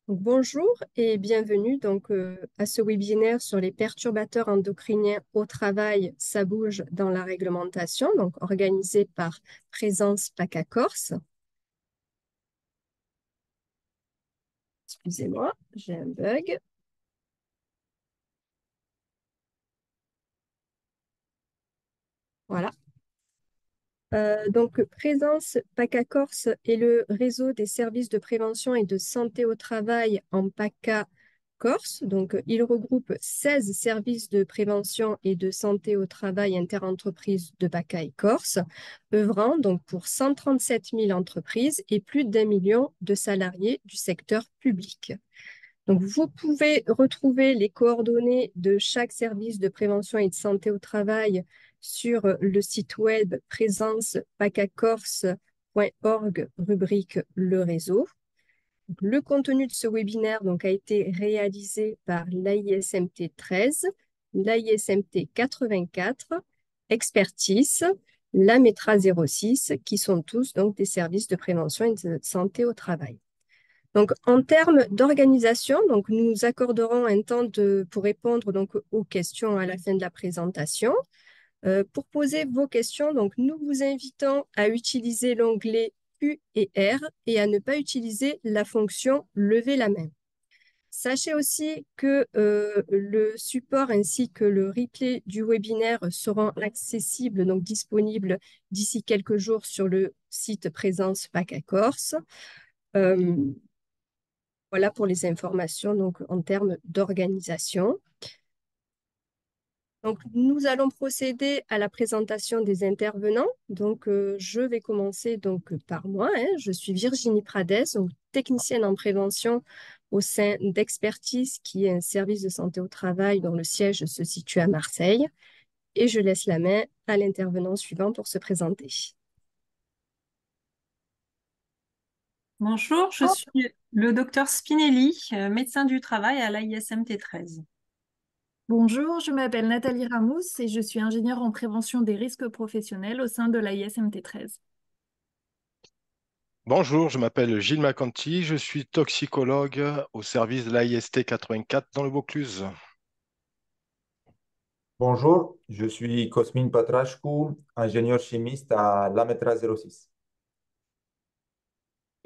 Bonjour et bienvenue à ce webinaire sur les perturbateurs endocriniens au travail, ça bouge dans la réglementation, donc organisé par Présence PACA Corse. Excusez-moi, j'ai un bug. Voilà. Présence PACA Corse est le réseau des services de prévention et de santé au travail en PACA Corse. Il regroupe 16 services de prévention et de santé au travail interentreprises de PACA et Corse, œuvrant donc pour 137 000 entreprises et plus d'1 million de salariés du secteur public. Donc, vous pouvez retrouver les coordonnées de chaque service de prévention et de santé au travail sur le site web présencepacacorse.org, rubrique Le réseau. Le contenu de ce webinaire a été réalisé par l'AISMT 13, l'AISMT 84, Expertise, la METRA 06, qui sont tous des services de prévention et de santé au travail. Donc, en termes d'organisation, nous accorderons un temps pour répondre aux questions à la fin de la présentation. Pour poser vos questions, nous vous invitons à utiliser l'onglet Q et R et à ne pas utiliser la fonction lever la main. Sachez aussi que le support ainsi que le replay du webinaire seront accessibles, disponibles d'ici quelques jours sur le site Présence PACA Corse. Voilà pour les informations en termes d'organisation. Nous allons procéder à la présentation des intervenants. Je vais commencer par moi. Je suis Virginie Prades, technicienne en prévention au sein d'Expertise, qui est un service de santé au travail dont le siège se situe à Marseille. Et je laisse la main à l'intervenant suivant pour se présenter. Bonjour, je suis le docteur Spinelli, médecin du travail à l'AISMT 13. Bonjour, je m'appelle Nathalie Ramos et je suis ingénieure en prévention des risques professionnels au sein de l'AISMT 13. Bonjour, je m'appelle Gilles Macanti, je suis toxicologue au service de l'AIST 84 dans le Vaucluse. Bonjour, je suis Cosmin Patrashku, ingénieur chimiste à l'AMETRA 06.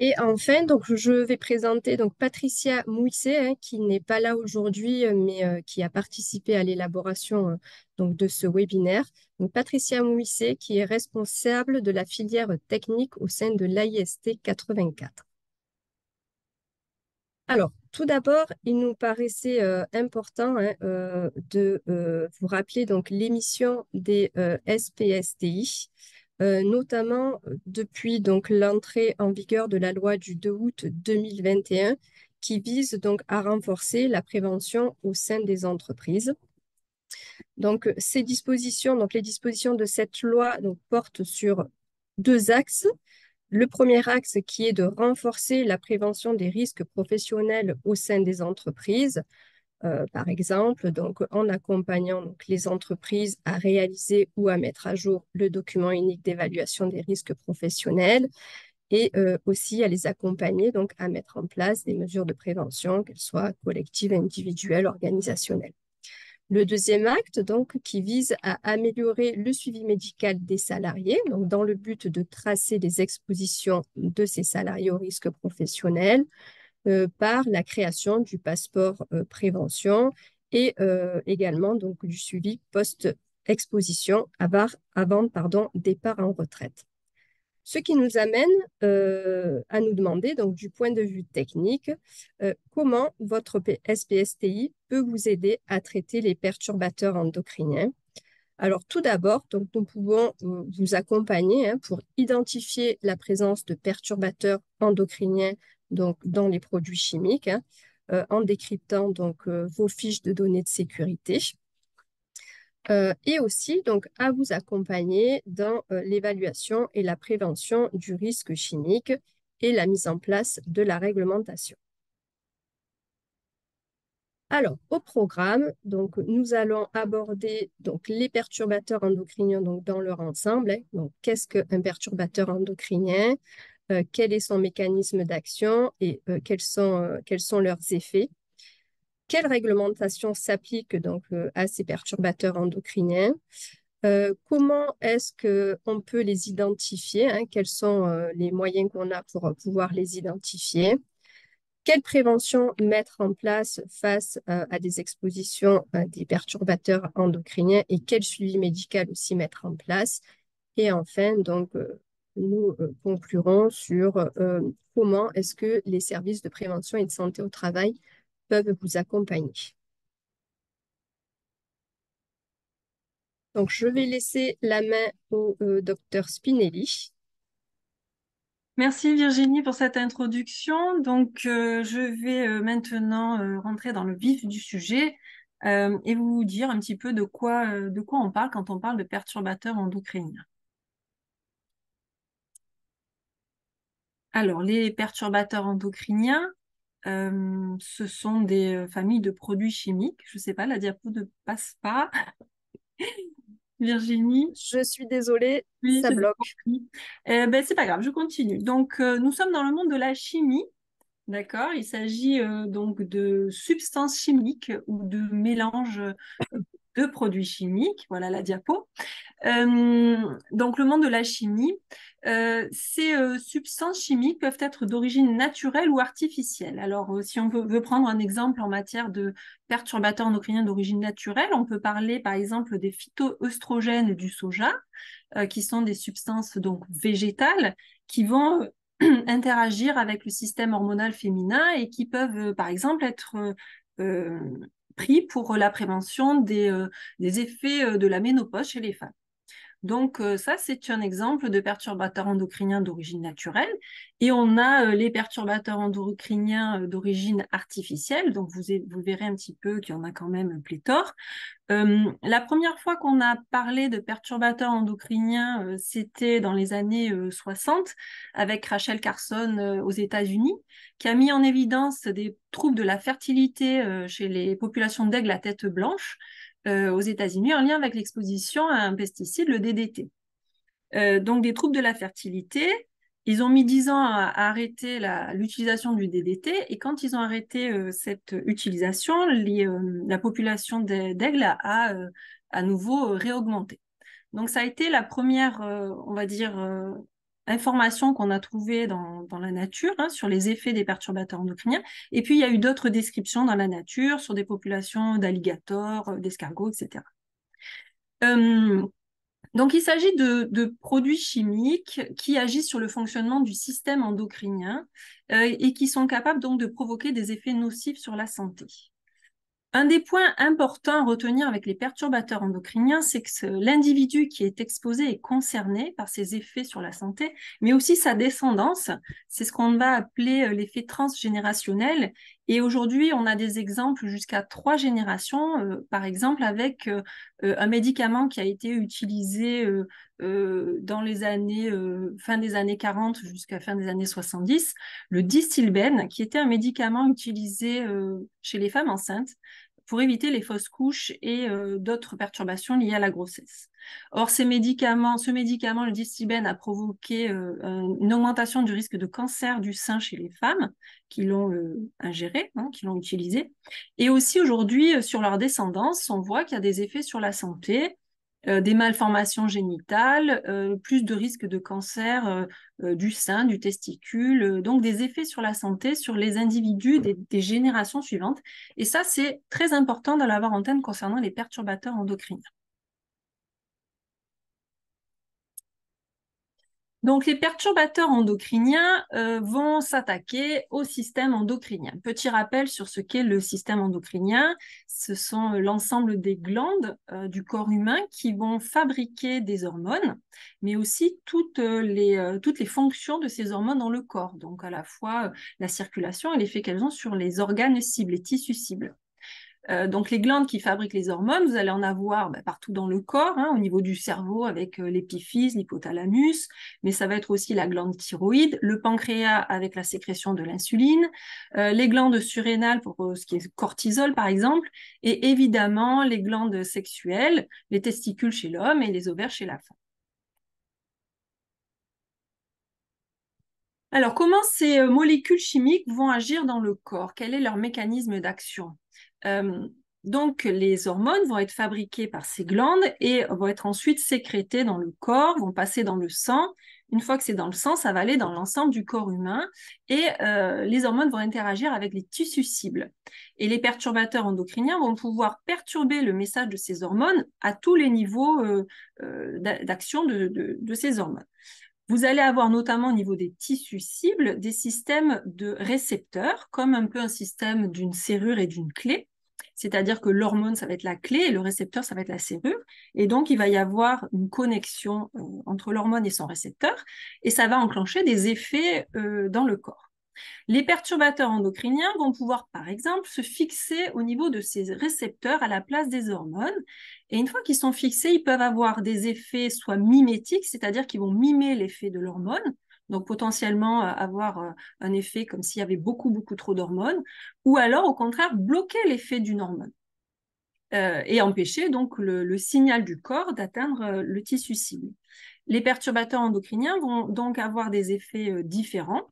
Et enfin, je vais présenter Patricia Mouisset, qui n'est pas là aujourd'hui, mais qui a participé à l'élaboration de ce webinaire. Patricia Mouisset, qui est responsable de la filière technique au sein de l'AIST 84. Alors, tout d'abord, il nous paraissait important de vous rappeler l'émission des SPSTI. Notamment depuis l'entrée en vigueur de la loi du 2 août 2021 qui vise à renforcer la prévention au sein des entreprises. Ces dispositions, les dispositions de cette loi portent sur deux axes. Le premier axe qui est de renforcer la prévention des risques professionnels au sein des entreprises, par exemple, en accompagnant les entreprises à réaliser ou à mettre à jour le document unique d'évaluation des risques professionnels et aussi à les accompagner à mettre en place des mesures de prévention, qu'elles soient collectives, individuelles, organisationnelles. Le deuxième acte, qui vise à améliorer le suivi médical des salariés, dans le but de tracer les expositions de ces salariés aux risques professionnels, par la création du passeport prévention et également du suivi post-exposition avant départ en retraite. Ce qui nous amène à nous demander, du point de vue technique, comment votre SPSTI peut vous aider à traiter les perturbateurs endocriniens. Alors, tout d'abord, nous pouvons vous accompagner pour identifier la présence de perturbateurs endocriniens dans les produits chimiques, en décryptant vos fiches de données de sécurité. Et aussi à vous accompagner dans l'évaluation et la prévention du risque chimique et la mise en place de la réglementation. Alors, au programme, nous allons aborder les perturbateurs endocriniens dans leur ensemble. Qu'est-ce qu'un perturbateur endocrinien? quel est son mécanisme d'action et quels sont leurs effets. Quelle réglementation s'applique donc à ces perturbateurs endocriniens? Comment est-ce qu'on peut les identifier, hein? Quels sont les moyens qu'on a pour pouvoir les identifier? Quelle prévention mettre en place face à des expositions à des perturbateurs endocriniens et quel suivi médical aussi mettre en place? Et enfin, donc, nous conclurons sur comment est-ce que les services de prévention et de santé au travail peuvent vous accompagner. Donc, je vais laisser la main au docteur Spinelli. Merci Virginie pour cette introduction. Donc, je vais maintenant rentrer dans le vif du sujet et vous dire un petit peu de quoi on parle quand on parle de perturbateurs endocriniens. Alors, les perturbateurs endocriniens, ce sont des familles de produits chimiques. Je ne sais pas, la diapo ne passe pas. Virginie? Je suis désolée, Oui, ça c'est bloque. ben, c'est pas grave, je continue. Donc, nous sommes dans le monde de la chimie, d'accord? Il s'agit donc de substances chimiques ou de mélanges de produits chimiques. Voilà la diapo. Donc, le monde de la chimie, ces substances chimiques peuvent être d'origine naturelle ou artificielle. Alors, si on veut prendre un exemple en matière de perturbateurs endocriniens d'origine naturelle, on peut parler par exemple des phytoœstrogènes du soja, qui sont des substances donc végétales qui vont interagir avec le système hormonal féminin et qui peuvent, par exemple, être pris pour la prévention des effets de la ménopause chez les femmes. Donc, ça, c'est un exemple de perturbateur endocrinien d'origine naturelle. Et on a les perturbateurs endocriniens d'origine artificielle. Donc, vous verrez un petit peu qu'il y en a quand même pléthore. La première fois qu'on a parlé de perturbateurs endocriniens, c'était dans les années 60 avec Rachel Carson aux États-Unis, qui a mis en évidence des troubles de la fertilité chez les populations d'aigles à tête blanche aux États-Unis en lien avec l'exposition à un pesticide, le DDT. Donc des troubles de la fertilité. Ils ont mis 10 ans à arrêter l'utilisation du DDT et quand ils ont arrêté cette utilisation, la population d'aigles a à nouveau réaugmenté. Donc ça a été la première, on va dire, information qu'on a trouvée dans la nature sur les effets des perturbateurs endocriniens. Et puis il y a eu d'autres descriptions dans la nature sur des populations d'alligators, d'escargots, etc. Donc, il s'agit de produits chimiques qui agissent sur le fonctionnement du système endocrinien et qui sont capables donc de provoquer des effets nocifs sur la santé. Un des points importants à retenir avec les perturbateurs endocriniens, c'est que l'individu qui est exposé est concerné par ces effets sur la santé, mais aussi sa descendance. C'est ce qu'on va appeler l'effet transgénérationnel. Et aujourd'hui, on a des exemples jusqu'à 3 générations, par exemple avec un médicament qui a été utilisé dans les années, fin des années 40 jusqu'à fin des années 70, le Distilbène, qui était un médicament utilisé chez les femmes enceintes pour éviter les fausses couches et d'autres perturbations liées à la grossesse. Or, ce médicament, le Distilbène, a provoqué une augmentation du risque de cancer du sein chez les femmes qui l'ont ingéré, qui l'ont utilisé. Et aussi aujourd'hui, sur leur descendance, on voit qu'il y a des effets sur la santé, des malformations génitales, plus de risques de cancer du sein, du testicule, donc des effets sur la santé, sur les individus des générations suivantes. Et ça, c'est très important de l'avoir en tête concernant les perturbateurs endocriniens. Donc, les perturbateurs endocriniens vont s'attaquer au système endocrinien. Petit rappel sur ce qu'est le système endocrinien. Ce sont l'ensemble des glandes du corps humain qui vont fabriquer des hormones, mais aussi toutes les fonctions de ces hormones dans le corps. Donc, à la fois la circulation et l'effet qu'elles ont sur les organes cibles, les tissus cibles. Donc les glandes qui fabriquent les hormones, vous allez en avoir partout dans le corps, au niveau du cerveau avec l'épiphyse, l'hypothalamus, mais ça va être aussi la glande thyroïde, le pancréas avec la sécrétion de l'insuline, les glandes surrénales pour ce qui est cortisol par exemple, et évidemment les glandes sexuelles, les testicules chez l'homme et les ovaires chez la femme. Alors, comment ces molécules chimiques vont agir dans le corps? Quel est leur mécanisme d'action? Euh, donc, les hormones vont être fabriquées par ces glandes et vont être ensuite sécrétées dans le corps, vont passer dans le sang. Une fois que c'est dans le sang, ça va aller dans l'ensemble du corps humain et les hormones vont interagir avec les tissus cibles. Et les perturbateurs endocriniens vont pouvoir perturber le message de ces hormones à tous les niveaux d'action de ces hormones. Vous allez avoir notamment au niveau des tissus cibles des systèmes de récepteurs, comme un peu un système d'une serrure et d'une clé. C'est-à-dire que l'hormone, ça va être la clé et le récepteur, ça va être la serrure. Et donc, il va y avoir une connexion entre l'hormone et son récepteur et ça va enclencher des effets dans le corps. Les perturbateurs endocriniens vont pouvoir, par exemple, se fixer au niveau de ces récepteurs à la place des hormones. Et une fois qu'ils sont fixés, ils peuvent avoir des effets soit mimétiques, c'est-à-dire qu'ils vont mimer l'effet de l'hormone, donc potentiellement avoir un effet comme s'il y avait beaucoup, beaucoup trop d'hormones, ou alors au contraire bloquer l'effet d'une hormone. Et empêcher donc le signal du corps d'atteindre le tissu cible. Les perturbateurs endocriniens vont donc avoir des effets différents.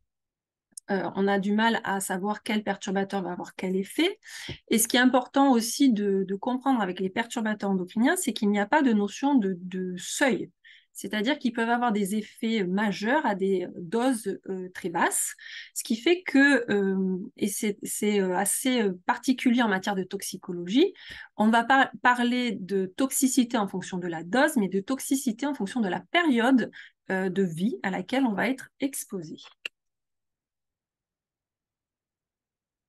On a du mal à savoir quel perturbateur va avoir quel effet. Et ce qui est important aussi de comprendre avec les perturbateurs endocriniens, c'est qu'il n'y a pas de notion de seuil. C'est-à-dire qu'ils peuvent avoir des effets majeurs à des doses très basses, ce qui fait que, et c'est assez particulier en matière de toxicologie, on ne va pas parler de toxicité en fonction de la dose, mais de toxicité en fonction de la période de vie à laquelle on va être exposé.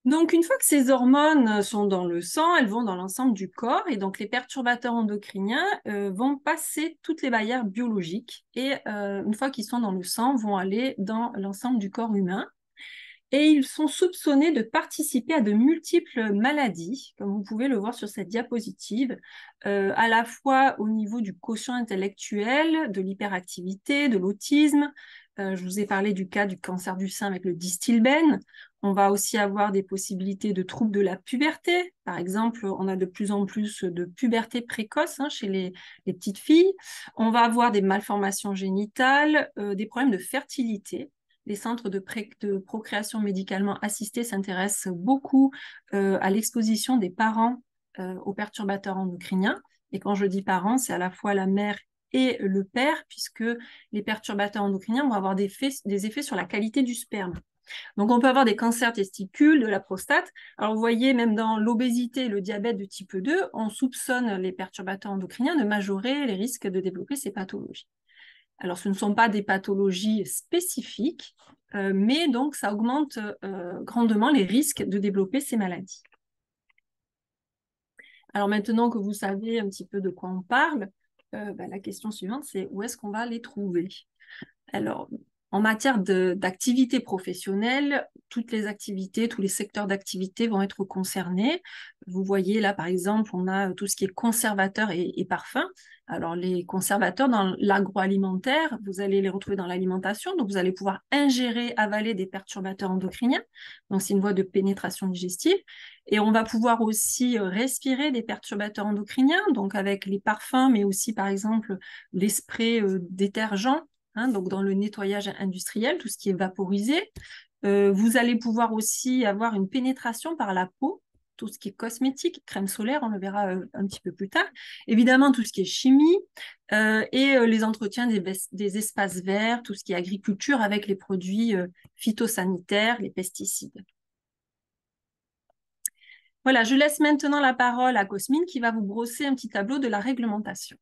Donc, une fois que ces hormones sont dans le sang, elles vont dans l'ensemble du corps et donc les perturbateurs endocriniens vont passer toutes les barrières biologiques et une fois qu'ils sont dans le sang, vont aller dans l'ensemble du corps humain. Et ils sont soupçonnés de participer à de multiples maladies, comme vous pouvez le voir sur cette diapositive, à la fois au niveau du quotient intellectuel, de l'hyperactivité, de l'autisme. Je vous ai parlé du cas du cancer du sein avec le Distilbène. On va aussi avoir des possibilités de troubles de la puberté. Par exemple, on a de plus en plus de puberté précoce chez les petites filles. On va avoir des malformations génitales, des problèmes de fertilité. Les centres de procréation médicalement assistée s'intéressent beaucoup à l'exposition des parents aux perturbateurs endocriniens. Et quand je dis parents, c'est à la fois la mère et le père, puisque les perturbateurs endocriniens vont avoir des effets sur la qualité du sperme. Donc, on peut avoir des cancers testicules, de la prostate. Alors, vous voyez, même dans l'obésité et le diabète de type 2, on soupçonne les perturbateurs endocriniens de majorer les risques de développer ces pathologies. Alors, ce ne sont pas des pathologies spécifiques, mais donc ça augmente grandement les risques de développer ces maladies. Alors maintenant que vous savez un petit peu de quoi on parle, la question suivante, c'est où est-ce qu'on va les trouver? Alors, en matière d'activité professionnelle, toutes les activités, tous les secteurs d'activité vont être concernés. Vous voyez là, par exemple, on a tout ce qui est conservateur et parfum. Alors, les conservateurs dans l'agroalimentaire, vous allez les retrouver dans l'alimentation. Donc, vous allez pouvoir ingérer, avaler des perturbateurs endocriniens. Donc, c'est une voie de pénétration digestive. Et on va pouvoir aussi respirer des perturbateurs endocriniens, donc avec les parfums, mais aussi, par exemple, les sprays détergents. Donc dans le nettoyage industriel, tout ce qui est vaporisé. Vous allez pouvoir aussi avoir une pénétration par la peau, tout ce qui est cosmétique, crème solaire, on le verra un petit peu plus tard. Évidemment, tout ce qui est chimie et les entretiens des espaces verts, tout ce qui est agriculture avec les produits phytosanitaires, les pesticides. Voilà, je laisse maintenant la parole à Cosmine qui va vous brosser un petit tableau de la réglementation.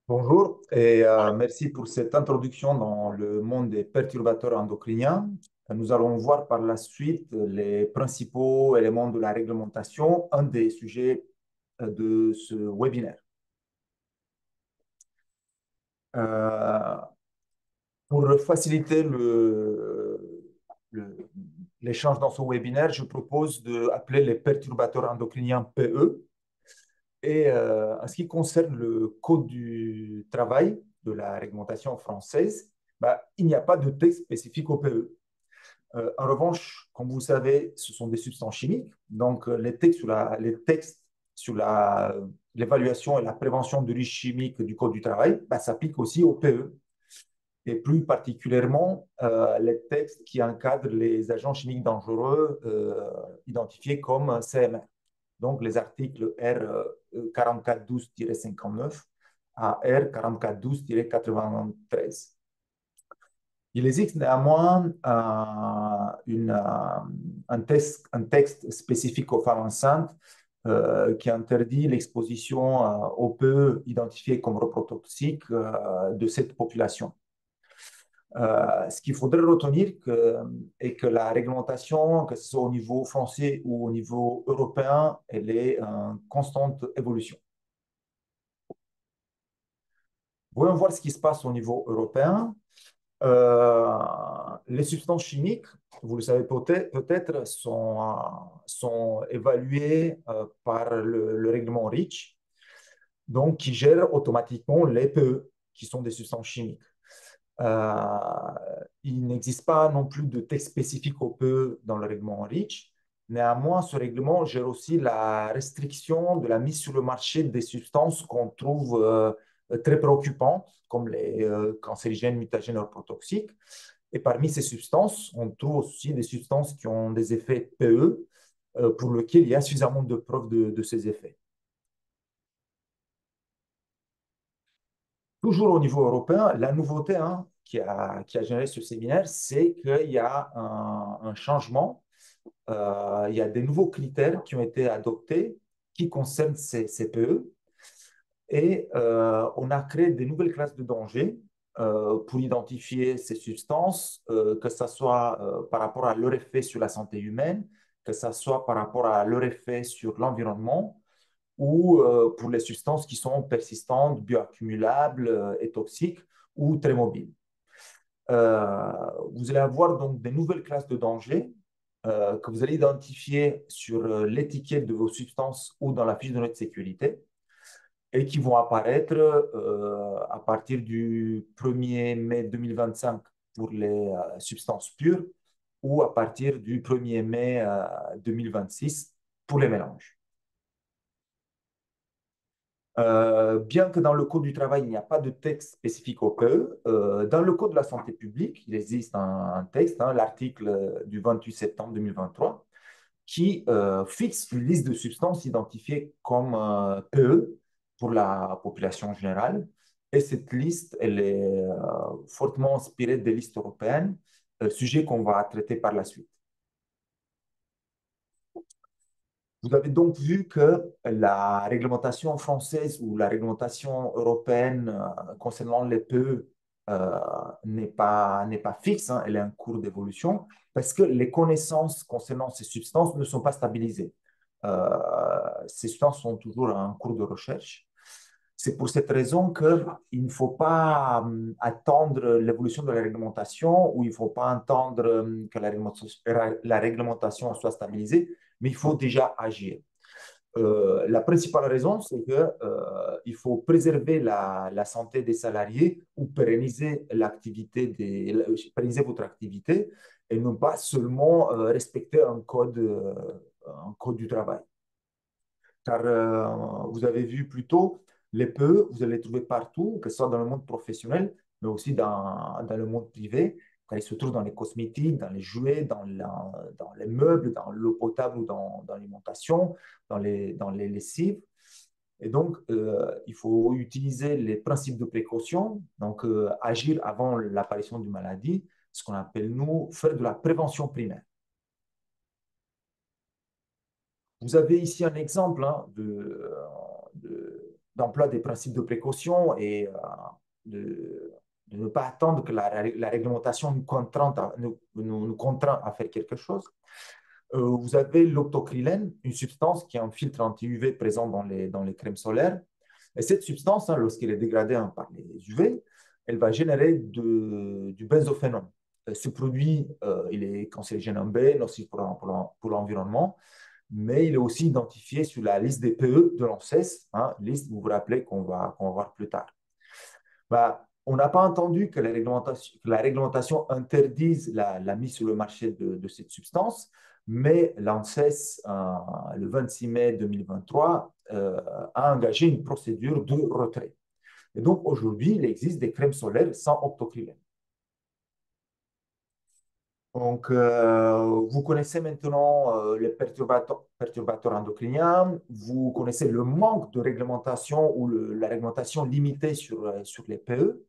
Bonjour et merci pour cette introduction dans le monde des perturbateurs endocriniens. Nous allons voir par la suite les principaux éléments de la réglementation, un des sujets de ce webinaire. Pour faciliter l'échange dans ce webinaire, je propose d'appeler les perturbateurs endocriniens PE. Et en ce qui concerne le Code du travail de la réglementation française, il n'y a pas de texte spécifique au PE. En revanche, comme vous savez, ce sont des substances chimiques. Donc, les textes sur l'évaluation et la prévention de risques chimiques du Code du travail s'appliquent aussi au PE. et plus particulièrement les textes qui encadrent les agents chimiques dangereux identifiés comme CMR. Donc les articles R 4412-59 à R 4412-93. Il existe néanmoins un texte spécifique aux femmes enceintes qui interdit l'exposition aux PE identifiés comme reprotoxiques de cette population. Ce qu'il faudrait retenir est que la réglementation, que ce soit au niveau français ou au niveau européen, elle est en constante évolution. Voyons voir ce qui se passe au niveau européen. Les substances chimiques, vous le savez peut-être, sont évaluées par le règlement REACH, donc qui gère automatiquement les PE, qui sont des substances chimiques. Il n'existe pas non plus de texte spécifique au PE dans le règlement REACH. Néanmoins, ce règlement gère aussi la restriction de la mise sur le marché des substances qu'on trouve très préoccupantes, comme les cancérigènes, mutagènes, neurotoxiques. Et parmi ces substances, on trouve aussi des substances qui ont des effets PE, pour lesquels il y a suffisamment de preuves de ces effets. Toujours au niveau européen, la nouveauté qui a généré ce séminaire, c'est qu'il y a un changement. Il y a des nouveaux critères qui ont été adoptés qui concernent ces PE. Et on a créé des nouvelles classes de danger pour identifier ces substances, que ce soit par rapport à leur effet sur la santé humaine, que ce soit par rapport à leur effet sur l'environnement, ou pour les substances qui sont persistantes, bioaccumulables et toxiques, ou très mobiles. Vous allez avoir donc des nouvelles classes de danger que vous allez identifier sur l'étiquette de vos substances ou dans la fiche de note de sécurité et qui vont apparaître à partir du 1er mai 2025 pour les substances pures ou à partir du 1er mai 2026 pour les mélanges. Bien que dans le Code du travail, il n'y a pas de texte spécifique au PE, dans le Code de la santé publique, il existe un texte, l'article du 28 septembre 2023, qui fixe une liste de substances identifiées comme PE pour la population générale. Et cette liste, elle est fortement inspirée des listes européennes, sujet qu'on va traiter par la suite. Vous avez donc vu que la réglementation française ou la réglementation européenne concernant les PE n'est pas fixe, elle est en cours d'évolution parce que les connaissances concernant ces substances ne sont pas stabilisées. Ces substances sont toujours en cours de recherche. C'est pour cette raison qu'il ne faut pas attendre l'évolution de la réglementation ou il ne faut pas attendre que la réglementation soit stabilisée, mais il faut déjà agir. La principale raison, c'est qu'il faut préserver la santé des salariés ou pérenniser votre activité et non pas seulement respecter un code du travail. Car vous avez vu plus tôt, les PE, vous allez les trouver partout, que ce soit dans le monde professionnel, mais aussi dans le monde privé, quand ils se trouvent dans les cosmétiques, dans les jouets, dans les meubles, dans l'eau potable ou dans l'alimentation, dans les lessives. Et donc, il faut utiliser les principes de précaution, donc agir avant l'apparition d'une maladie, ce qu'on appelle, nous, faire de la prévention primaire. Vous avez ici un exemple d'emploi des principes de précaution et de ne pas attendre que la réglementation nous contraint à faire quelque chose. Vous avez l'octocrylène, une substance qui est un filtre anti-UV présent dans les crèmes solaires. Et cette substance, lorsqu'elle est dégradée par les UV, elle va générer du benzophénone. Ce produit, il est cancérigène en B, nocif pour l'environnement, mais il est aussi identifié sur la liste des PE de l'ANSES, liste, vous vous rappelez, qu'on va voir plus tard. On n'a pas entendu que la réglementation interdise la mise sur le marché de cette substance, mais l'ANSES, le 26 mai 2023, a engagé une procédure de retrait. Et donc, aujourd'hui, il existe des crèmes solaires sans octocrylène. Donc, vous connaissez maintenant les perturbateurs endocriniens, vous connaissez le manque de réglementation ou la réglementation limitée sur les PE.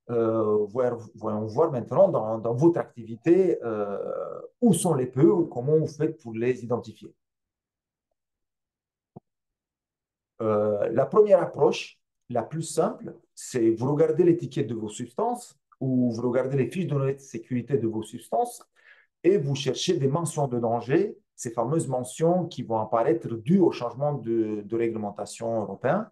Voyons voir maintenant dans votre activité où sont les PE ou comment vous faites pour les identifier. La première approche, la plus simple, c'est vous regardez l'étiquette de vos substances ou vous regardez les fiches de données de sécurité de vos substances et vous cherchez des mentions de danger, ces fameuses mentions qui vont apparaître dues au changement de réglementation européen.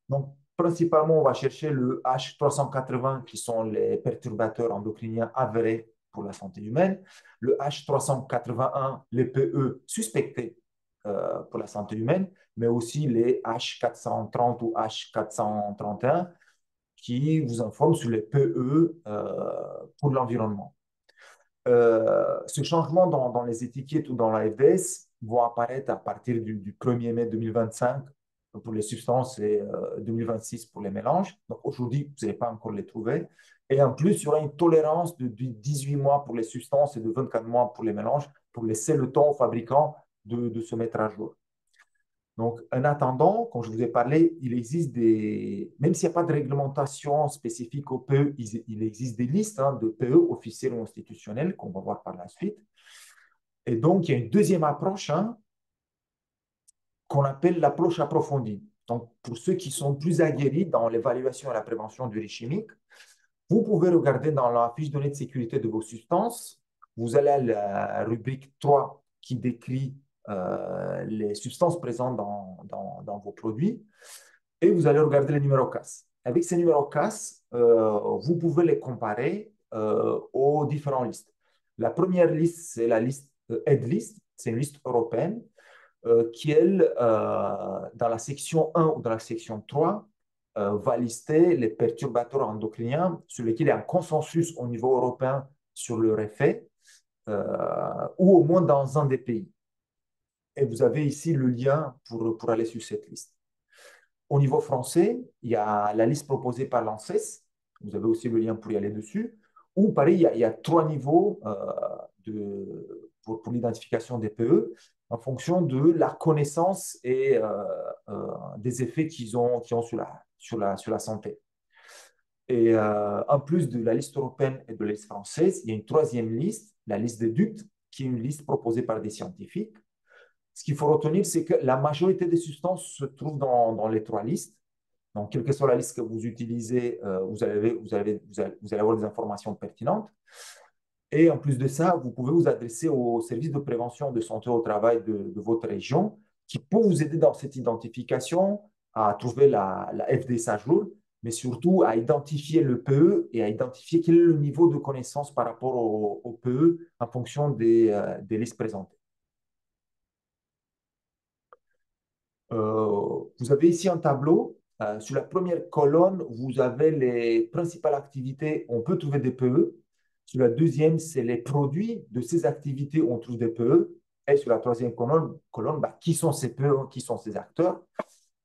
Donc, principalement, on va chercher le H380, qui sont les perturbateurs endocriniens avérés pour la santé humaine, le H381, les PE suspectés pour la santé humaine, mais aussi les H430 ou H431 qui vous informent sur les PE pour l'environnement. Ce changement dans les étiquettes ou dans la FDS vont apparaître à partir du 1er mai 2025 pour les substances et 2026 pour les mélanges. Donc aujourd'hui, vous n'allez pas encore les trouver. Et en plus, il y aura une tolérance de 18 mois pour les substances et de 24 mois pour les mélanges pour laisser le temps aux fabricants de se mettre à jour. Donc, en attendant, comme je vous ai parlé, il existe même s'il n'y a pas de réglementation spécifique au PE, il existe des listes de PE officielles ou institutionnelles qu'on va voir par la suite. Et donc, il y a une deuxième approche qu'on appelle l'approche approfondie. Donc, pour ceux qui sont plus aguerris dans l'évaluation et la prévention du risque chimique, vous pouvez regarder dans la fiche de données de sécurité de vos substances. Vous allez à la rubrique 3 qui décrit les substances présentes dans vos produits et vous allez regarder les numéros CAS. Avec ces numéros CAS, vous pouvez les comparer aux différentes listes. La première liste, c'est la liste EDList, c'est une liste européenne qui, elle, dans la section 1 ou dans la section 3, va lister les perturbateurs endocriniens sur lesquels il y a un consensus au niveau européen sur leur effet, ou au moins dans un des pays. Et vous avez ici le lien pour aller sur cette liste. Au niveau français, il y a la liste proposée par l'ANSES. Vous avez aussi le lien pour y aller dessus. Ou pareil, il y a 3 niveaux pour l'identification des PE en fonction de la connaissance et des effets qu'ils ont sur la santé. Et en plus de la liste européenne et de la liste française, il y a une troisième liste, la liste des DUCT, qui est une liste proposée par des scientifiques. Ce qu'il faut retenir, c'est que la majorité des substances se trouvent dans les 3 listes. Donc, quelle que soit la liste que vous utilisez, vous allez avoir des informations pertinentes. Et en plus de ça, vous pouvez vous adresser au service de prévention de santé au travail de votre région qui peut vous aider dans cette identification à trouver la FDS à jour, mais surtout à identifier le PE et à identifier quel est le niveau de connaissance par rapport au PE en fonction des listes présentées. Vous avez ici un tableau. Sur la première colonne, vous avez les principales activités. On peut trouver des PE. Sur la deuxième, c'est les produits de ces activités. On trouve des PE. Et sur la troisième colonne, qui sont ces PE, qui sont ces acteurs.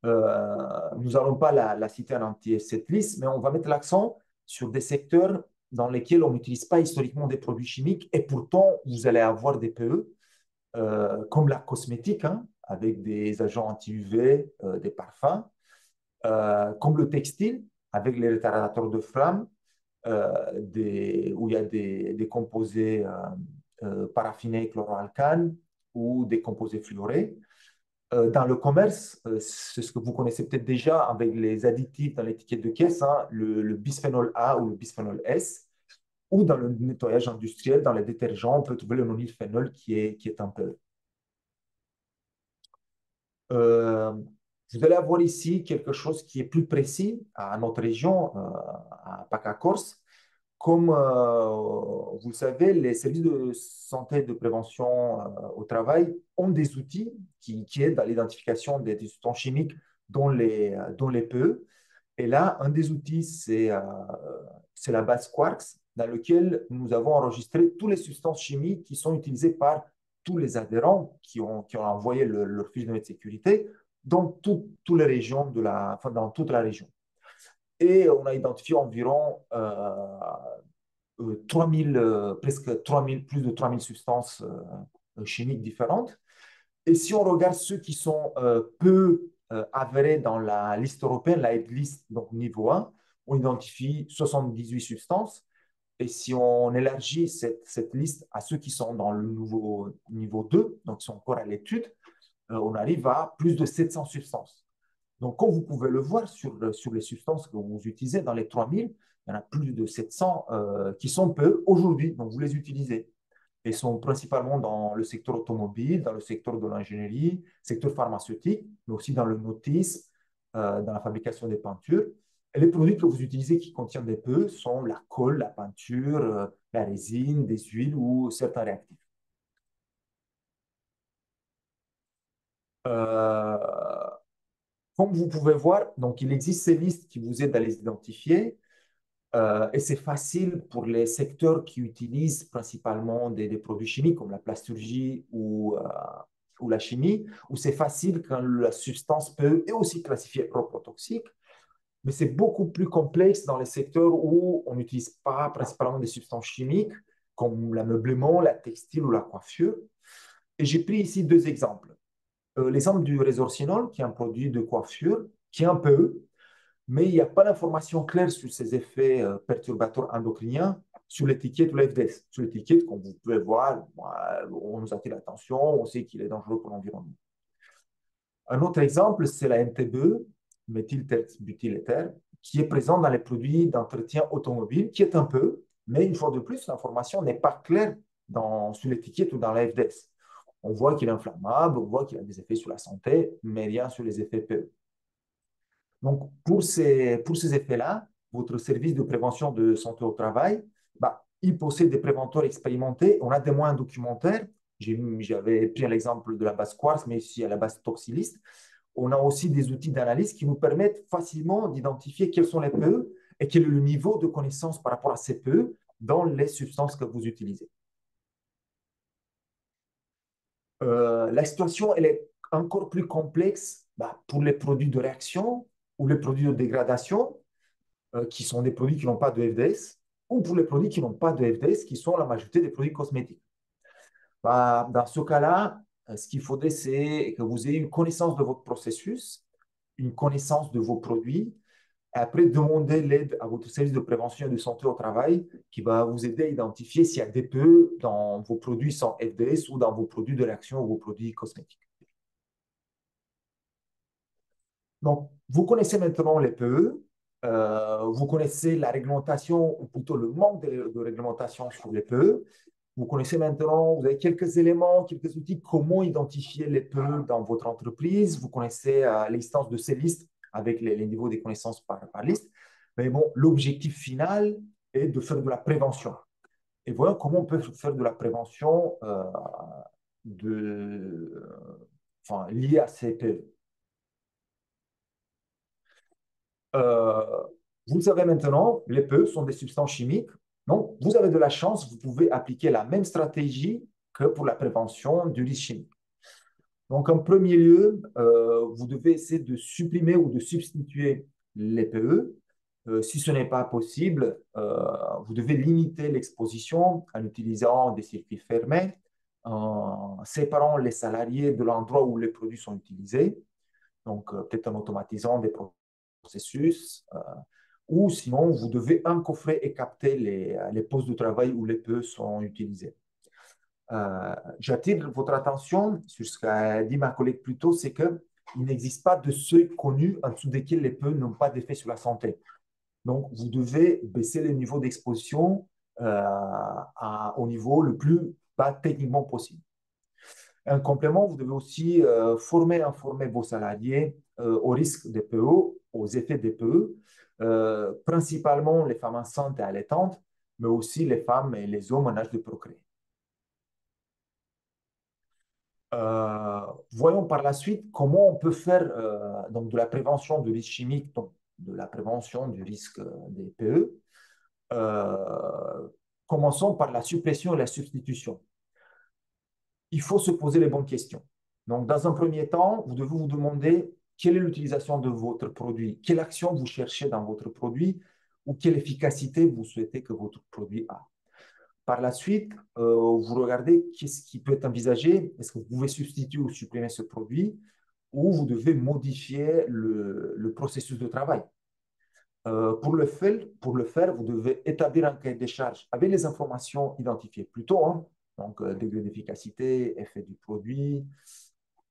Nous n'allons pas la citer en entier, cette liste, mais on va mettre l'accent sur des secteurs dans lesquels on n'utilise pas historiquement des produits chimiques. Et pourtant, vous allez avoir des PE, comme la cosmétique, avec des agents anti-UV, des parfums, comme le textile, avec les retardateurs de flamme, où il y a des composés paraffinés chloroalcanes ou des composés fluorés. Dans le commerce, c'est ce que vous connaissez peut-être déjà avec les additifs dans l'étiquette de caisse, le bisphénol A ou le bisphénol S, ou dans le nettoyage industriel, dans les détergents, on peut trouver le nonylphénol qui est un PE. Vous allez avoir ici quelque chose qui est plus précis à notre région, à PACA-Corse. Comme vous le savez, les services de santé et de prévention au travail ont des outils qui aident à l'identification des substances chimiques dont les PE. Et là, un des outils, c'est la base Quarks, dans lequel nous avons enregistré toutes les substances chimiques qui sont utilisées par tous les adhérents qui ont envoyé leur fiche de sécurité dans toutes les régions dans toute la région. Et on a identifié environ presque 3000, plus de 3000 substances chimiques différentes. Et si on regarde ceux qui sont peu avérés dans la liste européenne, la liste donc niveau 1, on identifie 78 substances. Et si on élargit cette liste à ceux qui sont dans le niveau 2, donc qui sont encore à l'étude, on arrive à plus de 700 substances. Donc, comme vous pouvez le voir sur les substances que vous utilisez, dans les 3000, il y en a plus de 700 qui sont peu aujourd'hui, donc vous les utilisez. Et sont principalement dans le secteur automobile, dans le secteur de l'ingénierie, secteur pharmaceutique, mais aussi dans le notice, dans la fabrication des peintures. Et les produits que vous utilisez qui contiennent des PE sont la colle, la peinture, la résine, des huiles ou certains réactifs. Comme vous pouvez voir, donc il existe ces listes qui vous aident à les identifier. Et c'est facile pour les secteurs qui utilisent principalement des produits chimiques comme la plasturgie ou la chimie, où c'est facile quand la substance peut est aussi classifiée prototoxique. Mais c'est beaucoup plus complexe dans les secteurs où on n'utilise pas principalement des substances chimiques, comme l'ameublement, la textile ou la coiffure. Et j'ai pris ici deux exemples. L'exemple du résorcinol, qui est un produit de coiffure, qui est un PE, mais il n'y a pas d'information claire sur ces effets perturbateurs endocriniens sur l'étiquette ou l'FDS. Sur l'étiquette, comme vous pouvez voir, on nous attire l'attention, on sait qu'il est dangereux pour l'environnement. Un autre exemple, c'est la MTBE, méthylterbutylèther, qui est présente dans les produits d'entretien automobile, qui est un peu, mais une fois de plus, l'information n'est pas claire sur l'étiquette ou dans la FDS. On voit qu'il est inflammable, on voit qu'il a des effets sur la santé, mais rien sur les effets PE. Donc, pour ces effets-là, votre service de prévention de santé au travail, il possède des préventeurs expérimentés. On a des moyens documentaires. J'avais pris l'exemple de la base Quartz, mais aussi à la base Toxylist. On a aussi des outils d'analyse qui nous permettent facilement d'identifier quels sont les PE et quel est le niveau de connaissance par rapport à ces PE dans les substances que vous utilisez. La situation, elle est encore plus complexe pour les produits de réaction ou les produits de dégradation, qui sont des produits qui n'ont pas de FDS, ou pour les produits qui n'ont pas de FDS, qui sont la majorité des produits cosmétiques. Dans ce cas-là, ce qu'il faudrait, c'est que vous ayez une connaissance de votre processus, une connaissance de vos produits, et après demander l'aide à votre service de prévention et de santé au travail qui va vous aider à identifier s'il y a des PE dans vos produits sans FDS ou dans vos produits de réaction ou vos produits cosmétiques. Donc, vous connaissez maintenant les PE, vous connaissez la réglementation, ou plutôt le manque de réglementation sur les PE. Vous connaissez maintenant, vous avez quelques éléments, quelques outils, comment identifier les PE dans votre entreprise. Vous connaissez l'existence de ces listes avec les niveaux des connaissances par liste. Mais bon, l'objectif final est de faire de la prévention. Et voyons comment on peut faire de la prévention liée à ces PE. Vous le savez maintenant, les PE sont des substances chimiques. Donc, vous avez de la chance, vous pouvez appliquer la même stratégie que pour la prévention du risque chimique. Donc, en premier lieu, vous devez essayer de supprimer ou de substituer les PE. Si ce n'est pas possible, vous devez limiter l'exposition en utilisant des circuits fermés, en séparant les salariés de l'endroit où les produits sont utilisés, donc peut-être en automatisant des processus, ou sinon, vous devez encoffrer et capter les postes de travail où les PE sont utilisés. J'attire votre attention sur ce qu'a dit ma collègue plus tôt, c'est qu'il n'existe pas de seuil connu en dessous desquels les PE n'ont pas d'effet sur la santé. Donc, vous devez baisser le niveau d'exposition au niveau le plus bas techniquement possible. En complément, vous devez aussi informer vos salariés au risque des PE, aux effets des PE, principalement les femmes enceintes et allaitantes, mais aussi les femmes et les hommes en âge de procréer. Voyons par la suite comment on peut faire donc de la prévention du risque chimique, donc de la prévention du risque des PE. Commençons par la suppression et la substitution. Il faut se poser les bonnes questions. Donc, dans un premier temps, vous devez vous demander quelle est l'utilisation de votre produit, quelle action vous cherchez dans votre produit ou quelle efficacité vous souhaitez que votre produit a. Par la suite, vous regardez qu'est-ce qui peut être envisagé. Est-ce que vous pouvez substituer ou supprimer ce produit ou vous devez modifier le processus de travail. Pour le faire, vous devez établir un cahier des charges avec les informations identifiées plus tôt, hein, donc degré d'efficacité, effet du produit,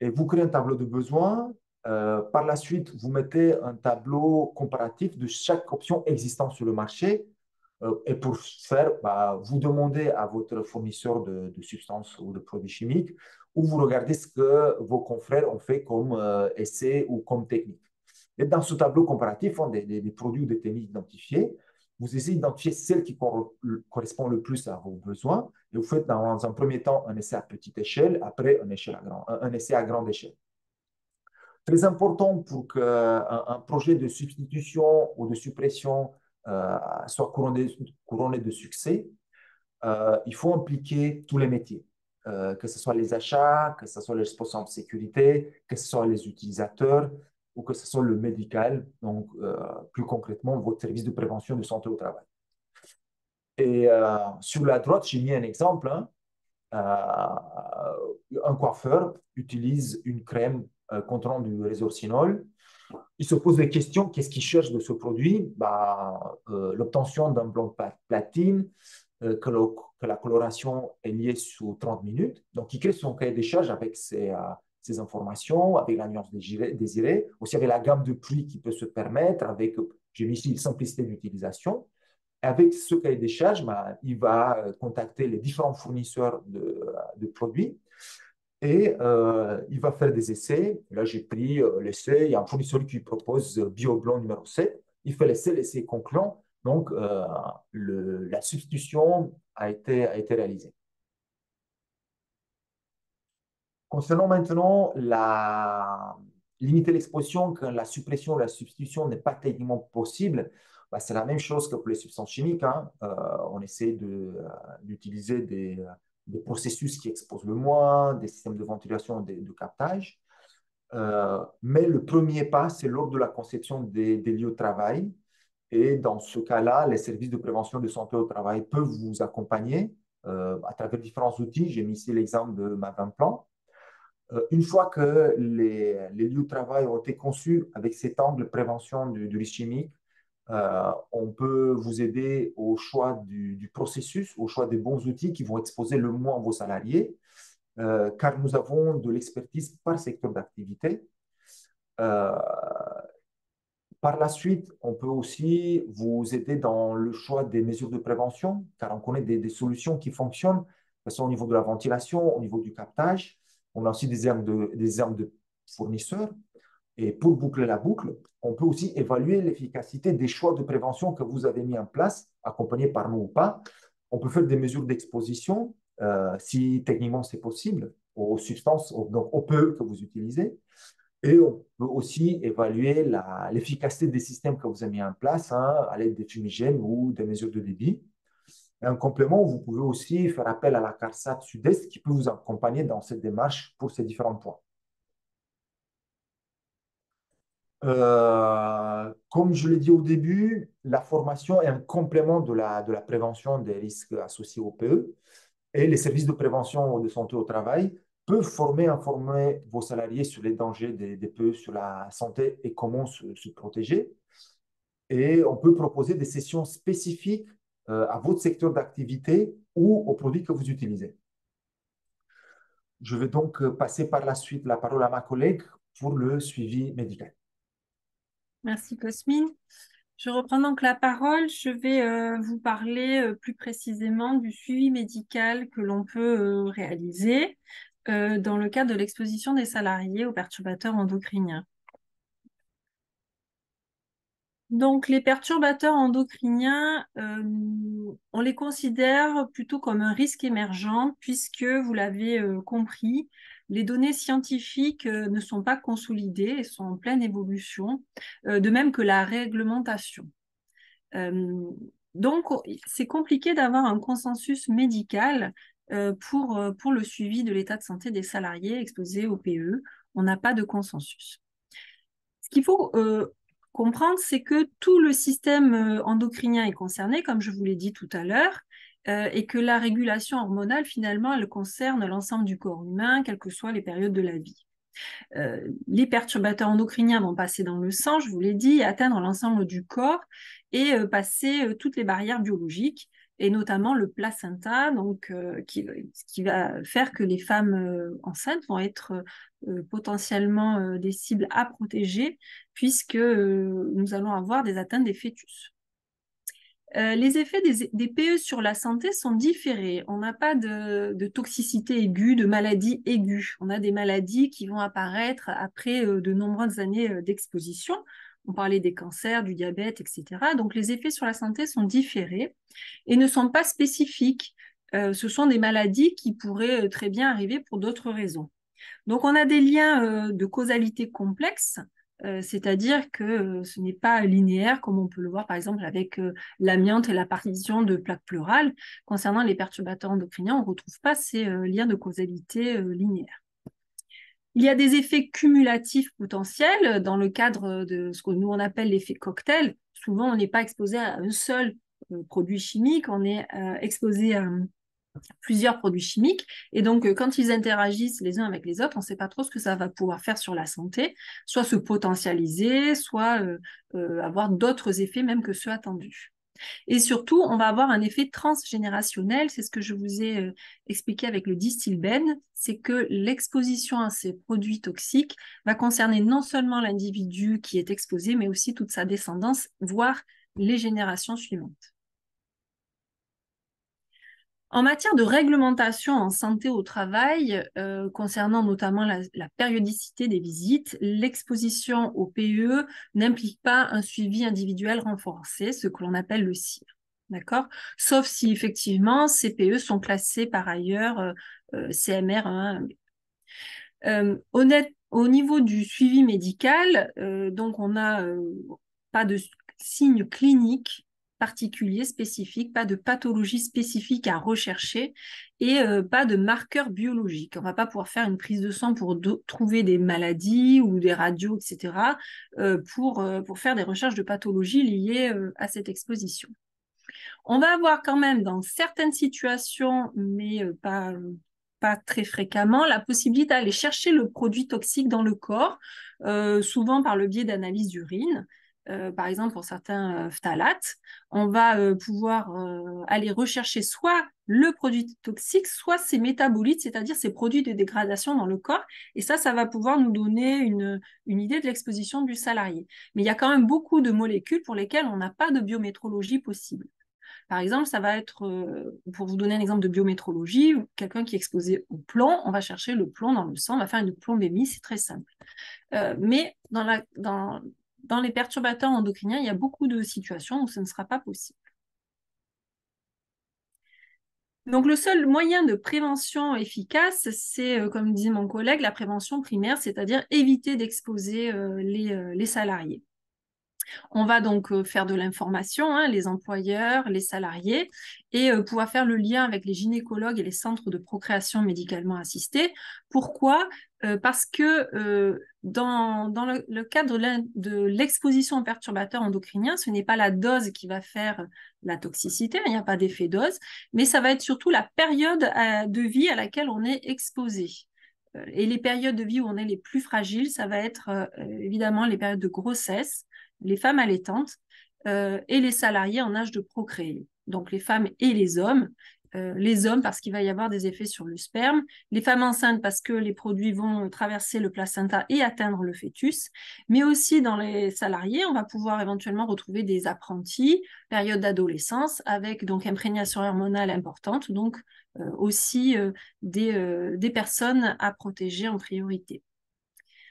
et vous créez un tableau de besoins. Par la suite, vous mettez un tableau comparatif de chaque option existante sur le marché. Et pour ce faire, bah, vous demandez à votre fournisseur de substances ou de produits chimiques ou vous regardez ce que vos confrères ont fait comme essai ou comme technique. Et dans ce tableau comparatif, hein, des produits ou des techniques identifiés, vous essayez d'identifier celle qui correspond le plus à vos besoins et vous faites dans un premier temps un essai à petite échelle, après un essai à grande échelle. Très important pour qu'un projet de substitution ou de suppression soit couronné de succès, il faut impliquer tous les métiers, que ce soit les achats, que ce soit les responsables de sécurité, que ce soit les utilisateurs ou que ce soit le médical, donc plus concrètement votre service de prévention de santé au travail. Et sur la droite, j'ai mis un exemple. Hein. Un coiffeur utilise une crème contenant du résorcinol. Il se pose des questions, qu'est-ce qu'il cherche de ce produit? Bah, l'obtention d'un blond platine, que la coloration est liée sous 30 minutes. Donc, il crée son cahier des charges avec ces informations, avec la nuance désirée, aussi avec la gamme de prix qu'il peut se permettre, avec, j'ai mis ici, simplicité d'utilisation. Avec ce cahier des charges, bah, il va contacter les différents fournisseurs de produits et il va faire des essais. Là, j'ai pris l'essai. Il y a un fournisseur qui propose BioBlanc numéro 7. Il fait l'essai concluant. Donc, la substitution a été réalisée. Concernant maintenant limiter l'exposition quand la suppression ou la substitution n'est pas techniquement possible, bah, c'est la même chose que pour les substances chimiques. Hein. On essaie d'utiliser des processus qui exposent le moins, des systèmes de ventilation, de captage. Mais le premier pas, c'est lors de la conception des lieux de travail. Et dans ce cas-là, les services de prévention de santé au travail peuvent vous accompagner à travers différents outils. J'ai mis ici l'exemple de Mavimplan. Une fois que les lieux de travail ont été conçus avec cet angle prévention du risque chimique, on peut vous aider au choix du processus, au choix des bons outils qui vont exposer le moins vos salariés, car nous avons de l'expertise par secteur d'activité. Par la suite, on peut aussi vous aider dans le choix des mesures de prévention, car on connaît des solutions qui fonctionnent, que ce soit au niveau de la ventilation, au niveau du captage. On a aussi des armes de fournisseurs. Et pour boucler la boucle, on peut aussi évaluer l'efficacité des choix de prévention que vous avez mis en place, accompagnés par nous ou pas. On peut faire des mesures d'exposition, si techniquement c'est possible, aux substances, donc aux PE que vous utilisez. Et on peut aussi évaluer l'efficacité des systèmes que vous avez mis en place hein, à l'aide des fumigènes ou des mesures de débit. Et en complément, vous pouvez aussi faire appel à la CARSAT Sud-Est qui peut vous accompagner dans cette démarche pour ces différents points. Comme je l'ai dit au début, la formation est un complément de la prévention des risques associés au PE et les services de prévention de santé au travail peuvent informer vos salariés sur les dangers des PE, sur la santé et comment se protéger. Et on peut proposer des sessions spécifiques à votre secteur d'activité ou aux produits que vous utilisez. Je vais donc passer par la suite la parole à ma collègue pour le suivi médical. Merci Cosmine. Je reprends donc la parole. Je vais vous parler plus précisément du suivi médical que l'on peut réaliser dans le cadre de l'exposition des salariés aux perturbateurs endocriniens. Donc, les perturbateurs endocriniens, on les considère plutôt comme un risque émergent puisque, vous l'avez compris, les données scientifiques ne sont pas consolidées et sont en pleine évolution, de même que la réglementation. Donc, c'est compliqué d'avoir un consensus médical pour le suivi de l'état de santé des salariés exposés au PE. On n'a pas de consensus. Ce qu'il faut comprendre, c'est que tout le système endocrinien est concerné, comme je vous l'ai dit tout à l'heure, et que la régulation hormonale, finalement, elle concerne l'ensemble du corps humain, quelles que soient les périodes de la vie. Les perturbateurs endocriniens vont passer dans le sang, je vous l'ai dit, atteindre l'ensemble du corps et passer toutes les barrières biologiques, et notamment le placenta, donc, qui va faire que les femmes enceintes vont être potentiellement des cibles à protéger, puisque nous allons avoir des atteintes des fœtus. Les effets des PE sur la santé sont différés. On n'a pas de toxicité aiguë, de maladie aiguë. On a des maladies qui vont apparaître après de nombreuses années d'exposition. On parlait des cancers, du diabète, etc. Donc les effets sur la santé sont différés et ne sont pas spécifiques. Ce sont des maladies qui pourraient très bien arriver pour d'autres raisons. Donc on a des liens de causalité complexes, c'est-à-dire que ce n'est pas linéaire comme on peut le voir par exemple avec l'amiante et l'apparition de plaques pleurales. Concernant les perturbateurs endocriniens, on ne retrouve pas ces liens de causalité linéaires. Il y a des effets cumulatifs potentiels dans le cadre de ce que nous on appelle l'effet cocktail. Souvent, on n'est pas exposé à un seul produit chimique, on est exposé à plusieurs produits chimiques, et donc quand ils interagissent les uns avec les autres, on ne sait pas trop ce que ça va pouvoir faire sur la santé, soit se potentialiser, soit avoir d'autres effets même que ceux attendus. Et surtout, on va avoir un effet transgénérationnel, c'est ce que je vous ai expliqué avec le distilbène, c'est que l'exposition à ces produits toxiques va concerner non seulement l'individu qui est exposé, mais aussi toute sa descendance, voire les générations suivantes. En matière de réglementation en santé au travail, concernant notamment la périodicité des visites, l'exposition au PE n'implique pas un suivi individuel renforcé, ce que l'on appelle le CIR. D'accord ? Sauf si effectivement ces PE sont classés par ailleurs CMR 1. Au niveau du suivi médical, donc on n'a pas de signes cliniques particuliers, spécifiques, pas de pathologie spécifique à rechercher et pas de marqueurs biologiques. On ne va pas pouvoir faire une prise de sang pour trouver des maladies ou des radios, etc., pour faire des recherches de pathologies liées à cette exposition. On va avoir quand même dans certaines situations, mais pas très fréquemment, la possibilité d'aller chercher le produit toxique dans le corps, souvent par le biais d'analyse d'urine. Par exemple, pour certains phtalates, on va pouvoir aller rechercher soit le produit toxique, soit ses métabolites, c'est-à-dire ses produits de dégradation dans le corps. Et ça va pouvoir nous donner une idée de l'exposition du salarié. Mais il y a quand même beaucoup de molécules pour lesquelles on n'a pas de biométrologie possible. Par exemple, ça va être, pour vous donner un exemple de biométrologie, quelqu'un qui est exposé au plomb, on va chercher le plomb dans le sang, on va faire une plombémie, c'est très simple. Mais dans les perturbateurs endocriniens, il y a beaucoup de situations où ce ne sera pas possible. Donc, le seul moyen de prévention efficace, c'est, comme disait mon collègue, la prévention primaire, c'est-à-dire éviter d'exposer les salariés. On va donc faire de l'information, hein, les employeurs, les salariés, et pouvoir faire le lien avec les gynécologues et les centres de procréation médicalement assistée. Pourquoi ? Parce que dans le cadre de l'exposition aux perturbateurs endocriniens, ce n'est pas la dose qui va faire la toxicité, il n'y a pas d'effet dose, mais ça va être surtout la période de vie à laquelle on est exposé. Et les périodes de vie où on est les plus fragiles, ça va être évidemment les périodes de grossesse, les femmes allaitantes et les salariés en âge de procréer. Donc les femmes et les hommes parce qu'il va y avoir des effets sur le sperme, les femmes enceintes parce que les produits vont traverser le placenta et atteindre le fœtus, mais aussi dans les salariés, on va pouvoir éventuellement retrouver des apprentis, période d'adolescence, avec donc imprégnation hormonale importante, donc aussi des personnes à protéger en priorité.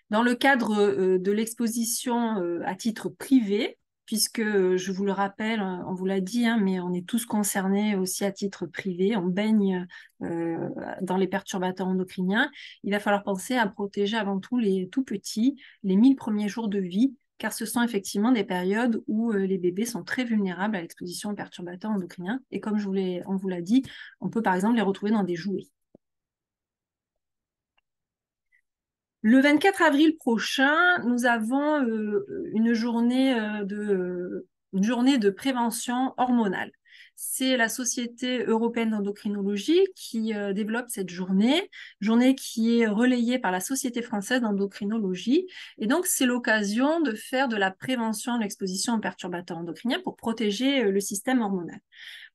Dans le cadre de l'exposition à titre privé, puisque je vous le rappelle, on vous l'a dit, hein, mais on est tous concernés aussi à titre privé, on baigne dans les perturbateurs endocriniens, il va falloir penser à protéger avant tout les tout petits, les 1000 premiers jours de vie, car ce sont effectivement des périodes où les bébés sont très vulnérables à l'exposition aux perturbateurs endocriniens, et comme on vous l'a dit, on peut par exemple les retrouver dans des jouets. Le 24 avril prochain, nous avons une journée de prévention hormonale. C'est la Société européenne d'endocrinologie qui développe cette journée qui est relayée par la Société française d'endocrinologie. Et donc, c'est l'occasion de faire de la prévention de l'exposition aux perturbateurs endocriniens pour protéger le système hormonal.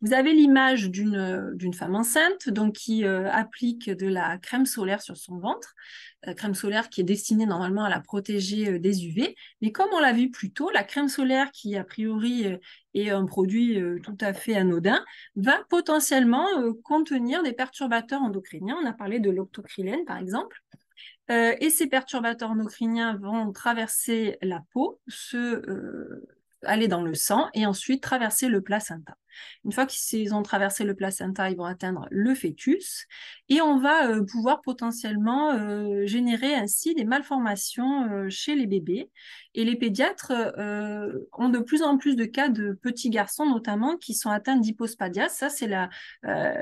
Vous avez l'image d'une femme enceinte donc qui applique de la crème solaire sur son ventre, crème solaire qui est destinée normalement à la protéger des UV. Mais comme on l'a vu plus tôt, la crème solaire qui a priori est un produit tout à fait anodin, va potentiellement contenir des perturbateurs endocriniens. On a parlé de l'octocrylène par exemple. Et ces perturbateurs endocriniens vont traverser la peau, aller dans le sang et ensuite traverser le placenta. Une fois qu'ils ont traversé le placenta, ils vont atteindre le fœtus et on va pouvoir potentiellement générer ainsi des malformations chez les bébés. Et les pédiatres ont de plus en plus de cas de petits garçons notamment qui sont atteints d'hypospadias. Ça, c'est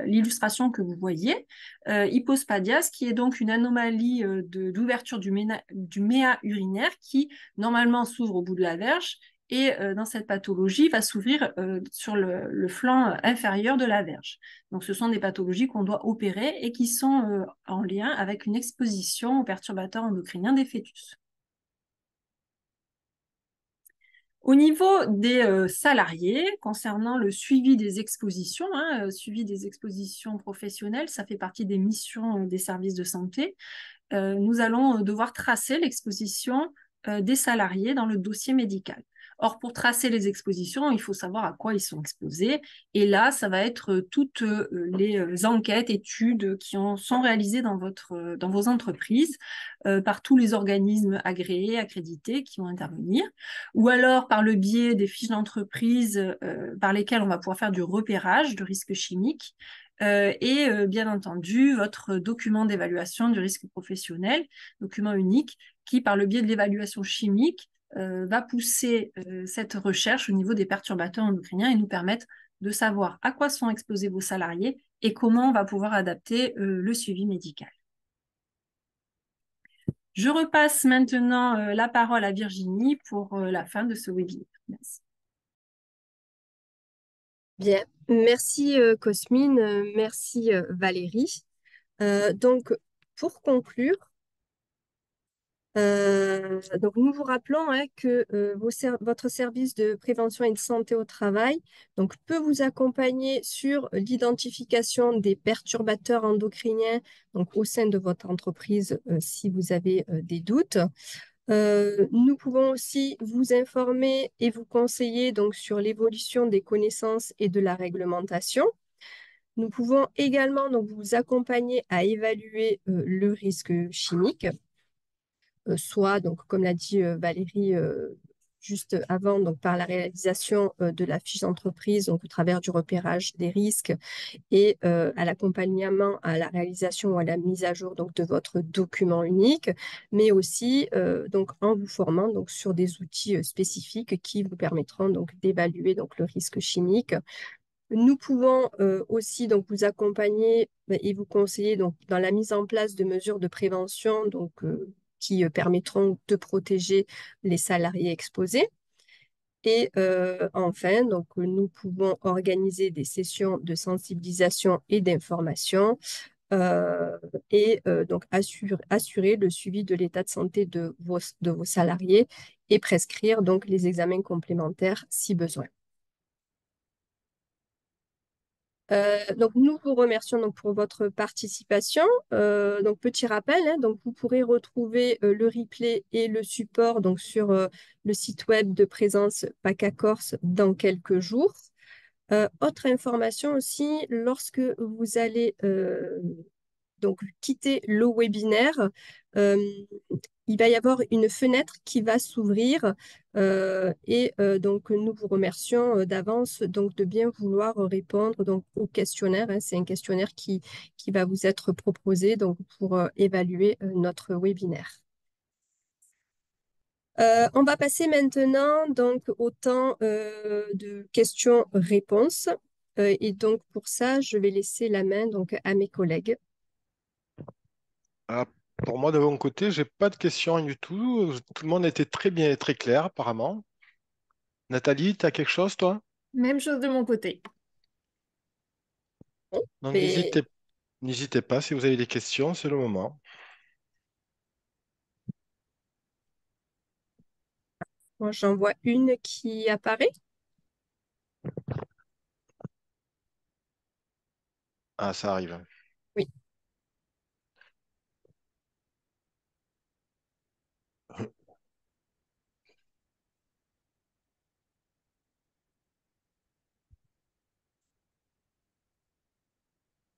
l'illustration que vous voyez. Hypospadias, qui est donc une anomalie d'ouverture du méa urinaire qui normalement s'ouvre au bout de la verge et dans cette pathologie va s'ouvrir sur le flanc inférieur de la verge. Donc ce sont des pathologies qu'on doit opérer et qui sont en lien avec une exposition aux perturbateurs endocriniens des fœtus. Au niveau des salariés, concernant le suivi des expositions, suivi des expositions professionnelles, ça fait partie des missions des services de santé. Nous allons devoir tracer l'exposition des salariés dans le dossier médical. Or, pour tracer les expositions, il faut savoir à quoi ils sont exposés. Et là, ça va être toutes les enquêtes, études qui sont réalisées dans vos entreprises par tous les organismes agréés, accrédités qui vont intervenir, ou alors par le biais des fiches d'entreprise par lesquelles on va pouvoir faire du repérage de risques chimiques. Et bien entendu, votre document d'évaluation du risque professionnel, document unique, qui, par le biais de l'évaluation chimique, va pousser cette recherche au niveau des perturbateurs endocriniens et nous permettre de savoir à quoi sont exposés vos salariés et comment on va pouvoir adapter le suivi médical. Je repasse maintenant la parole à Virginie pour la fin de ce webinaire. Merci. Bien, merci Cosmine, merci Valérie. Donc, pour conclure, donc nous vous rappelons que votre service de prévention et de santé au travail donc, peut vous accompagner sur l'identification des perturbateurs endocriniens donc, au sein de votre entreprise si vous avez des doutes. Nous pouvons aussi vous informer et vous conseiller donc, sur l'évolution des connaissances et de la réglementation. Nous pouvons également donc, vous accompagner à évaluer le risque chimique, soit, donc, comme l'a dit Valérie juste avant, donc, par la réalisation de la fiche d'entreprise, donc au travers du repérage des risques et à l'accompagnement à la réalisation ou à la mise à jour donc, de votre document unique, mais aussi donc, en vous formant donc, sur des outils spécifiques qui vous permettront donc, d'évaluer donc, le risque chimique. Nous pouvons aussi donc, vous accompagner et vous conseiller donc, dans la mise en place de mesures de prévention donc, qui permettront de protéger les salariés exposés. Et enfin, donc, nous pouvons organiser des sessions de sensibilisation et d'information et donc assurer le suivi de l'état de santé de vos salariés et prescrire donc les examens complémentaires si besoin. Donc, nous vous remercions donc, pour votre participation. Donc, petit rappel, donc, vous pourrez retrouver le replay et le support donc, sur le site web de Présence PACA Corse dans quelques jours. Autre information aussi, lorsque vous allez donc, quitter le webinaire, il va y avoir une fenêtre qui va s'ouvrir et donc nous vous remercions d'avance donc de bien vouloir répondre donc au questionnaire. C'est un questionnaire qui va vous être proposé donc pour évaluer notre webinaire. On va passer maintenant donc au temps de questions-réponses et donc pour ça je vais laisser la main donc à mes collègues. Pour moi, de mon côté, j'ai pas de questions du tout. Tout le monde était très bien et très clair, apparemment. Nathalie, tu as quelque chose, toi? Même chose de mon côté. Donc, Mais n'hésitez pas si vous avez des questions, c'est le moment. moi, j'en vois une qui apparaît. Ah, ça arrive. Oui.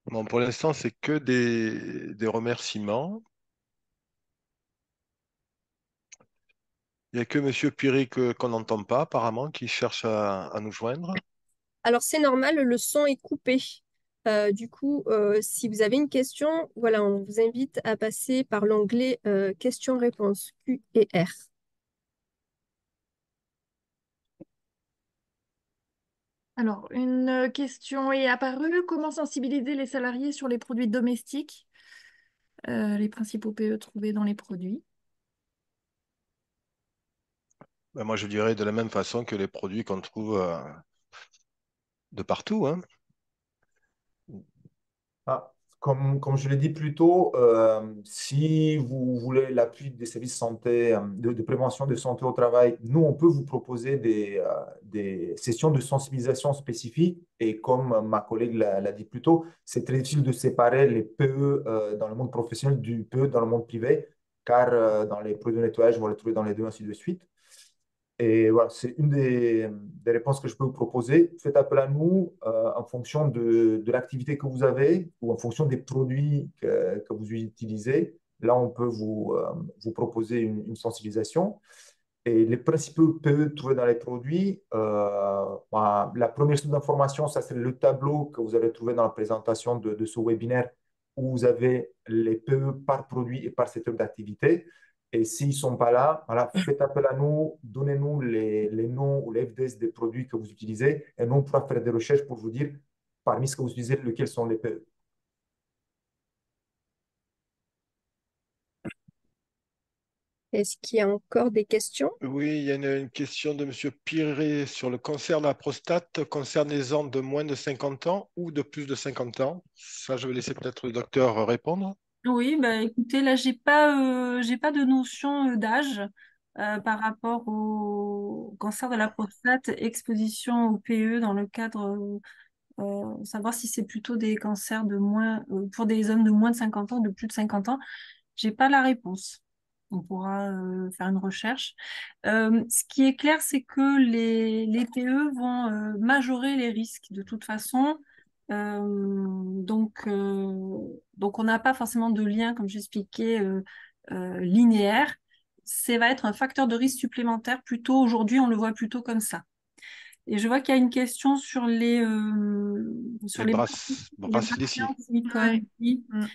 Bon, pour l'instant, c'est que des remerciements. Il n'y a que Monsieur Piri qu'on n'entend pas, apparemment, qui cherche à nous joindre. Alors, c'est normal, le son est coupé. Du coup, si vous avez une question, voilà, on vous invite à passer par l'onglet questions-réponses Q et R. Alors, une question est apparue. Comment sensibiliser les salariés sur les produits domestiques, les principaux PE trouvés dans les produits? Ben, moi, je dirais de la même façon que les produits qu'on trouve de partout, hein. Ah, comme je l'ai dit plus tôt, si vous voulez l'appui des services santé, de prévention de santé au travail, nous, on peut vous proposer des sessions de sensibilisation spécifiques. Et comme ma collègue l'a dit plus tôt, c'est très difficile de séparer les PE dans le monde professionnel du PE dans le monde privé, car dans les produits de nettoyage, on va les trouver dans les deux, ainsi de suite. Et voilà, c'est une des réponses que je peux vous proposer. Faites appel à nous en fonction de l'activité que vous avez ou en fonction des produits que vous utilisez. Là, on peut vous proposer une sensibilisation. Et les principaux PE trouvés dans les produits, bah, la première source d'information, ça c'est le tableau que vous allez trouver dans la présentation de ce webinaire où vous avez les PE par produit et par secteur d'activité. Et s'ils ne sont pas là, voilà, faites appel à nous, donnez-nous les noms ou les FDS des produits que vous utilisez et nous, on pourra faire des recherches pour vous dire parmi ce que vous utilisez, lesquels sont les PE. Est-ce qu'il y a encore des questions? Oui, il y a une question de Monsieur Piré sur le cancer de la prostate. Concerne les hommes de moins de 50 ans ou de plus de 50 ans? Ça, je vais laisser peut-être le docteur répondre. Oui, bah écoutez, là j'ai pas de notion d'âge par rapport au cancer de la prostate, exposition au PE dans le cadre savoir si c'est plutôt des cancers de moins pour des hommes de moins de 50 ans, de plus de 50 ans. J'ai pas la réponse. On pourra faire une recherche. Ce qui est clair, c'est que les PE vont majorer les risques de toute façon. Donc on n'a pas forcément de lien, comme j'expliquais, linéaire. Ça va être un facteur de risque supplémentaire. Plutôt aujourd'hui, on le voit plutôt comme ça. Et je vois qu'il y a une question sur Les les bracelets bracelets ici. en silicone. Ouais. Oui. Mm.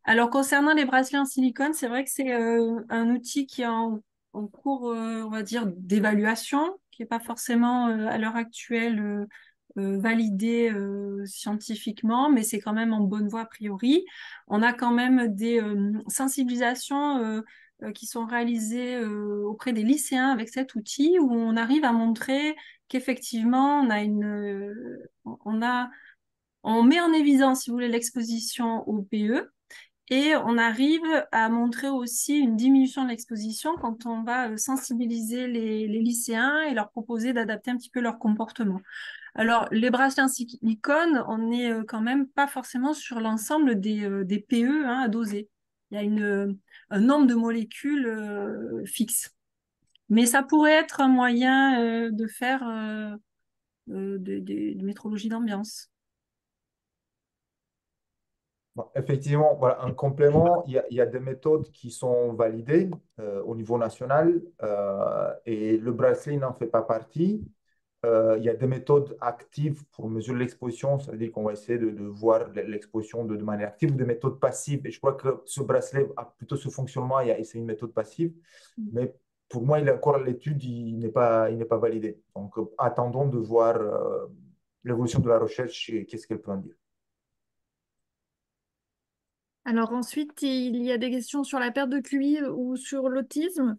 Alors, concernant les bracelets en silicone, c'est vrai que c'est un outil qui est en cours, on va dire, d'évaluation, qui n'est pas forcément à l'heure actuelle validé scientifiquement, mais c'est quand même en bonne voie a priori. On a quand même des sensibilisations qui sont réalisées auprès des lycéens avec cet outil, où on arrive à montrer qu'effectivement, on met en évidence, si vous voulez, l'exposition au PE. Et on arrive à montrer aussi une diminution de l'exposition quand on va sensibiliser les lycéens et leur proposer d'adapter un petit peu leur comportement. Alors, les bracelets en silicone, on n'est quand même pas forcément sur l'ensemble des PE hein, à doser. Il y a un nombre de molécules fixe. Mais ça pourrait être un moyen de faire de métrologie d'ambiance. Bon, effectivement, voilà, en complément, il y a des méthodes qui sont validées au niveau national et le bracelet n'en fait pas partie. Il y a des méthodes actives pour mesurer l'exposition, ça veut dire qu'on va essayer de voir l'exposition de manière active ou des méthodes passives. Et je crois que ce bracelet a plutôt ce fonctionnement, c'est une méthode passive. Mais pour moi, il est encore à l'étude, il n'est pas validé. Donc, attendons de voir l'évolution de la recherche et qu'est-ce qu'elle peut en dire. Alors ensuite, il y a des questions sur la perte de QI ou sur l'autisme.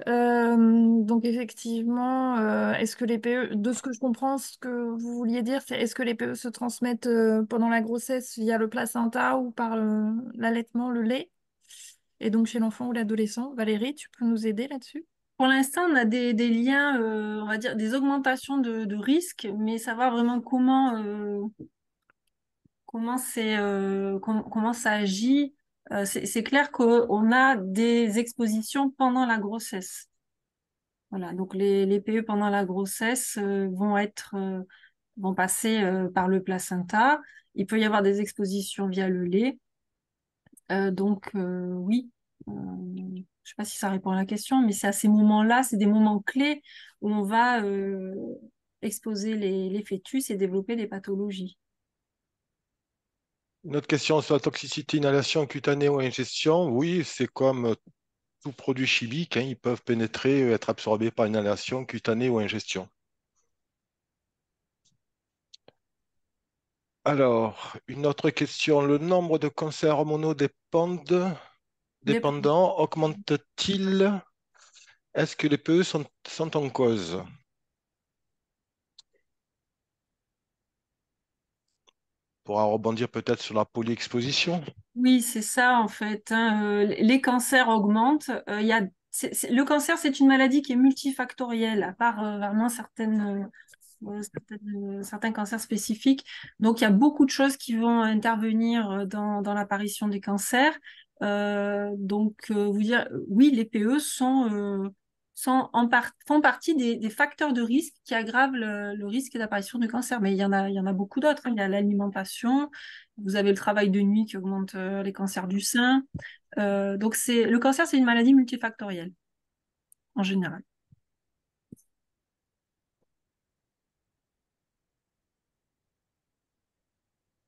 Donc effectivement, est-ce que les PE, de ce que je comprends, ce que vous vouliez dire, c'est est-ce que les PE se transmettent pendant la grossesse via le placenta ou par l'allaitement, le lait, et donc chez l'enfant ou l'adolescent? Valérie, tu peux nous aider là-dessus? Pour l'instant, on a des liens, on va dire, des augmentations de risques, mais savoir vraiment comment ça agit. C'est clair qu'on a des expositions pendant la grossesse. Voilà, donc les PE pendant la grossesse vont passer par le placenta. Il peut y avoir des expositions via le lait. Donc oui, je ne sais pas si ça répond à la question, mais c'est à ces moments-là, c'est des moments clés où on va exposer les fœtus et développer des pathologies. Une autre question sur la toxicité, inhalation cutanée ou ingestion. Oui, c'est comme tout produit chimique, hein, ils peuvent pénétrer, être absorbés par inhalation cutanée ou ingestion. Alors, une autre question. Le nombre de cancers hormonaux dépendants augmente-t-il? Est-ce que les PE sont en cause? On pourra rebondir peut-être sur la polyexposition. Oui, c'est ça en fait, hein. Les cancers augmentent. Le cancer, c'est une maladie qui est multifactorielle, à part vraiment certains cancers spécifiques. Donc, il y a beaucoup de choses qui vont intervenir dans l'apparition des cancers. Vous dire, oui, les PE font partie des facteurs de risque qui aggravent le risque d'apparition du cancer. Mais il y en a beaucoup d'autres, hein. Il y a l'alimentation, vous avez le travail de nuit qui augmente les cancers du sein. Le cancer, c'est une maladie multifactorielle en général.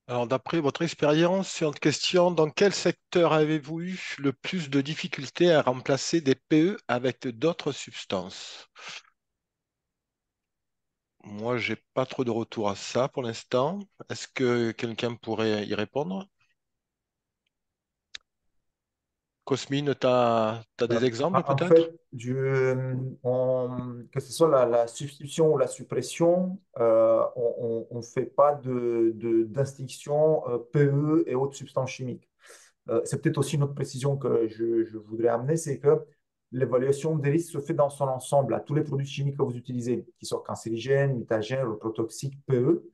Alors, d'après votre expérience, c'est une question, dans quel secteur avez-vous eu le plus de difficultés à remplacer des PE avec d'autres substances? Moi, j'ai pas trop de retour à ça pour l'instant. Est-ce que quelqu'un pourrait y répondre? Cosmine, tu as des exemples En peut-être? fait, que ce soit la substitution ou la suppression, on ne fait pas d'instinction PE et autres substances chimiques. C'est peut-être aussi une autre précision que je voudrais amener, c'est que l'évaluation des risques se fait dans son ensemble à tous les produits chimiques que vous utilisez, qu'ils soient cancérigènes, mutagènes, reprotoxiques, PE.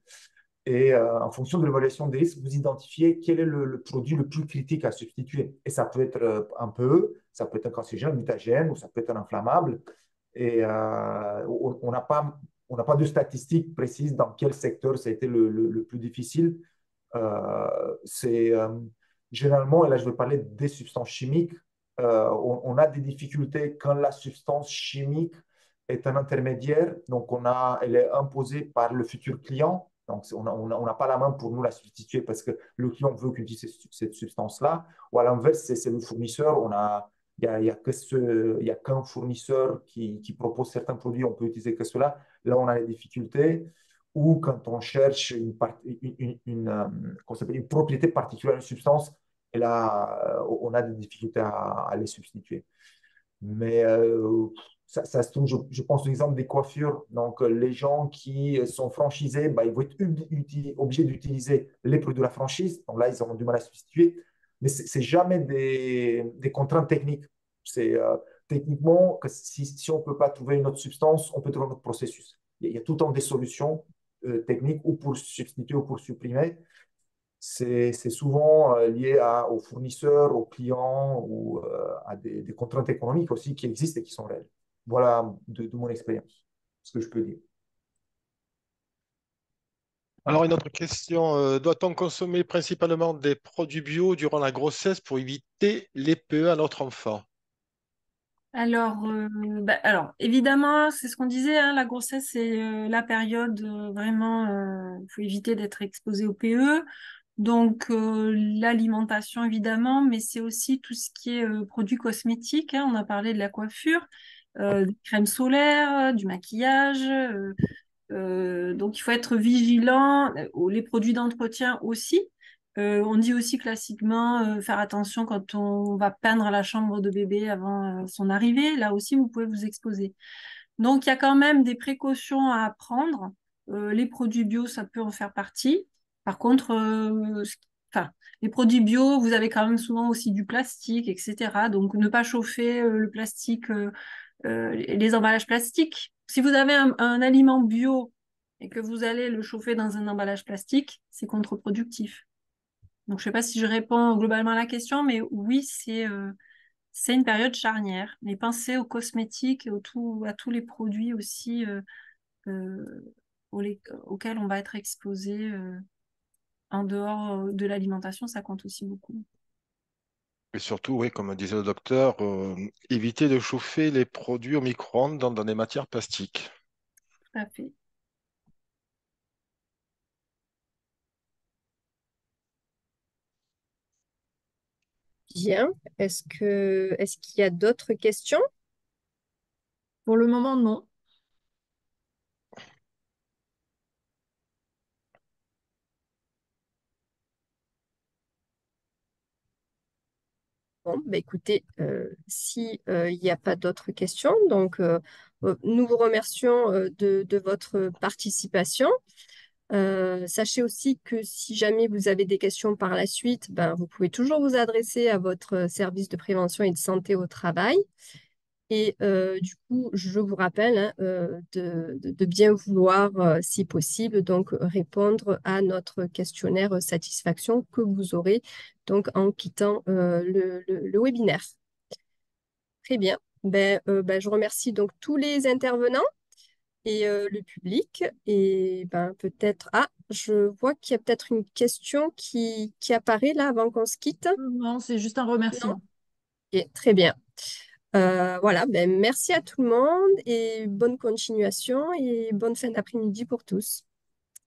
Et en fonction de l'évaluation des risques, vous identifiez quel est le produit le plus critique à substituer. Et ça peut être un PE, ça peut être un cancérigène, un mutagène, ou ça peut être un inflammable. Et on n'a pas de statistiques précises dans quel secteur ça a été le plus difficile. C'est généralement, et là je vais parler des substances chimiques, on a des difficultés quand la substance chimique est un intermédiaire, donc elle est imposée par le futur client. Donc, on n'a pas la main pour nous la substituer parce que le client veut qu'on utilise cette substance-là. Ou à l'inverse, c'est le fournisseur. Il y a il y a qu'un fournisseur qui propose certains produits, on peut utiliser que cela. Là, on a les difficultés. Ou quand on cherche qu'on s'appelle une propriété particulière d'une substance, et là, on a des difficultés à les substituer. Mais ça se trouve, je pense à l'exemple des coiffures. Donc, les gens qui sont franchisés, bah, ils vont être obligés d'utiliser les produits de la franchise. Donc là, ils auront du mal à substituer. Mais c'est jamais des contraintes techniques. C'est techniquement que si on ne peut pas trouver une autre substance, on peut trouver un autre processus. Il y a tout le temps des solutions techniques ou pour substituer ou pour supprimer. C'est souvent lié aux fournisseurs, aux clients ou à des contraintes économiques aussi qui existent et qui sont réelles. Voilà de mon expérience, ce que je peux dire. Alors, une autre question. Doit-on consommer principalement des produits bio durant la grossesse pour éviter les PE à notre enfant? Alors, évidemment, c'est ce qu'on disait, hein, la grossesse, c'est la période vraiment, il faut éviter d'être exposé au PE. Donc, l'alimentation, évidemment, mais c'est aussi tout ce qui est produits cosmétiques, hein. On a parlé de la coiffure, des crèmes solaires, du maquillage. Donc, il faut être vigilant. Les produits d'entretien aussi. On dit aussi classiquement faire attention quand on va peindre la chambre de bébé avant son arrivée. Là aussi, vous pouvez vous exposer. Donc, il y a quand même des précautions à prendre. Les produits bio, ça peut en faire partie. Par contre, enfin, les produits bio, vous avez quand même souvent aussi du plastique, etc. Donc, ne pas chauffer le plastique, les emballages plastiques. Si vous avez un aliment bio et que vous allez le chauffer dans un emballage plastique, c'est contre-productif. Donc, je ne sais pas si je réponds globalement à la question, mais oui, c'est une période charnière. Mais pensez aux cosmétiques et à tous les produits aussi auxquels on va être exposé en dehors de l'alimentation, ça compte aussi beaucoup. Et surtout, oui, comme disait le docteur, éviter de chauffer les produits au micro-ondes dans des matières plastiques. Tout à fait. Bien. Est-ce qu'il y a d'autres questions? Pour le moment, non. Bon, bah écoutez, si il n'y a pas d'autres questions, donc nous vous remercions de votre participation. Sachez aussi que si jamais vous avez des questions par la suite, ben, vous pouvez toujours vous adresser à votre service de prévention et de santé au travail. Et du coup, je vous rappelle hein, de bien vouloir, si possible, donc répondre à notre questionnaire satisfaction que vous aurez donc en quittant le webinaire. Très bien. Ben, je remercie donc tous les intervenants et le public. Et ben, peut-être, je vois qu'il y a peut-être une question qui apparaît là avant qu'on se quitte. Non, c'est juste un Non? remerciement. Ok, très bien. Voilà, ben, merci à tout le monde et bonne continuation et bonne fin d'après-midi pour tous.